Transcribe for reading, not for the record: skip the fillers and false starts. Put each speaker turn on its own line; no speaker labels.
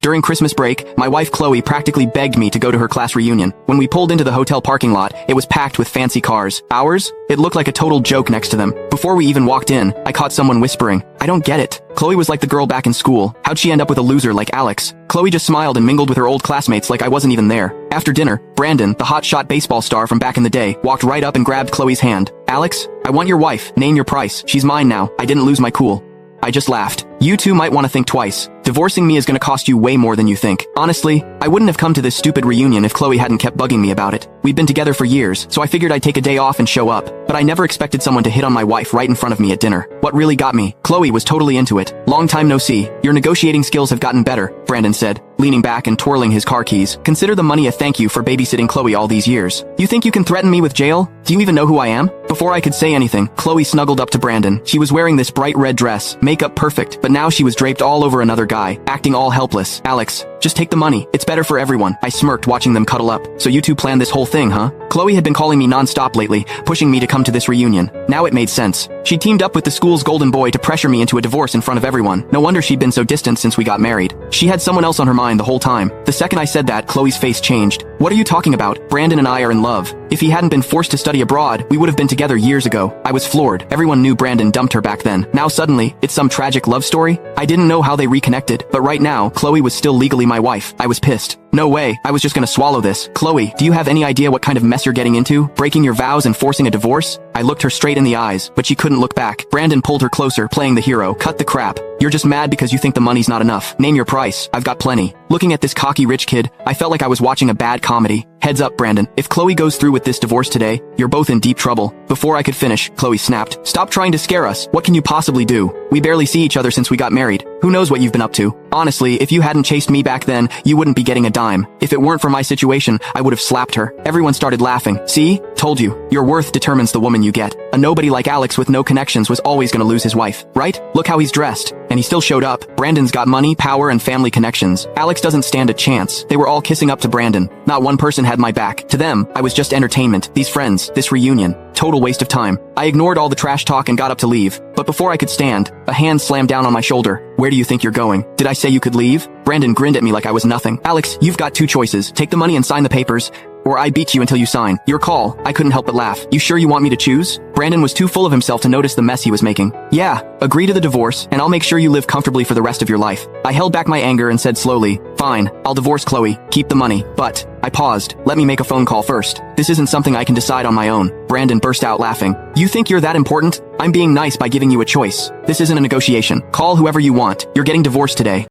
During Christmas break, my wife Chloe practically begged me to go to her class reunion. When we pulled into the hotel parking lot, it was packed with fancy cars. Ours? It looked like a total joke next to them. Before we even walked in, I caught someone whispering, "I don't get it. Chloe was like the girl back in school. How'd she end up with a loser like Alex?" Chloe just smiled and mingled with her old classmates like I wasn't even there. After dinner, Brandon, the hotshot baseball star from back in the day, walked right up and grabbed Chloe's hand. "Alex, I want your wife. Name your price. She's mine now. I didn't lose my cool." I just laughed. "You two might want to think twice. Divorcing me is gonna cost you way more than you think." Honestly, I wouldn't have come to this stupid reunion if Chloe hadn't kept bugging me about it. We'd been together for years, so I figured I'd take a day off and show up. But I never expected someone to hit on my wife right in front of me at dinner. What really got me? Chloe was totally into it. "Long time no see. Your negotiating skills have gotten better," Brandon said, leaning back and twirling his car keys. "Consider the money a thank you for babysitting Chloe all these years. You think you can threaten me with jail? Do you even know who I am?" Before I could say anything, Chloe snuggled up to Brandon. She was wearing this bright red dress, makeup perfect, but now she was draped all over another guy, acting all helpless. "Alex, just take the money. It's better for everyone." I smirked watching them cuddle up. "So you two planned this whole thing, huh?" Chloe had been calling me non-stop lately, pushing me to come to this reunion. Now it made sense. She teamed up with the school's golden boy to pressure me into a divorce in front of everyone. No wonder she'd been so distant since we got married. She had someone else on her mind the whole time. The second I said that, Chloe's face changed. "What are you talking about? Brandon and I are in love. If he hadn't been forced to study abroad, we would have been together years ago." I was floored. Everyone knew Brandon dumped her back then. Now suddenly, it's some tragic love story? I didn't know how they reconnected, but right now, Chloe was still legally my wife. I was pissed. No way, I was just gonna swallow this. "Chloe, do you have any idea what kind of mess you're getting into? Breaking your vows and forcing a divorce?" I looked her straight in the eyes, but she couldn't look back. Brandon pulled her closer, playing the hero. "Cut the crap. You're just mad because you think the money's not enough. Name your price. I've got plenty." Looking at this cocky rich kid, I felt like I was watching a bad comedy. "Heads up, Brandon. If Chloe goes through with this divorce today, you're both in deep trouble." Before I could finish, Chloe snapped, "Stop trying to scare us. What can you possibly do? We barely see each other since we got married. Who knows what you've been up to? Honestly, if you hadn't chased me back then, you wouldn't be getting a dime. If it weren't for my situation, I would have slapped her." Everyone started laughing. "See? Told you. Your worth determines the woman you get. A nobody like Alex with no connections was always gonna lose his wife, right? Look how he's dressed." And he still showed up. Brandon's got money, power, and family connections. Alex doesn't stand a chance. They were all kissing up to Brandon. Not one person had my back. To them, I was just entertainment. These friends, this reunion. Total waste of time. I ignored all the trash talk and got up to leave. But before I could stand, a hand slammed down on my shoulder. "Where do you think you're going? Did I say you could leave?" Brandon grinned at me like I was nothing. "Alex, you've got two choices. Take the money and sign the papers, or I beat you until you sign. Your call." I couldn't help but laugh. "You sure you want me to choose?" Brandon was too full of himself to notice the mess he was making. "Yeah, agree to the divorce, and I'll make sure you live comfortably for the rest of your life." I held back my anger and said slowly, "Fine, I'll divorce Chloe. Keep the money. But..." I paused. "Let me make a phone call first. This isn't something I can decide on my own." Brandon burst out laughing. "You think you're that important? I'm being nice by giving you a choice. This isn't a negotiation. Call whoever you want. You're getting divorced today."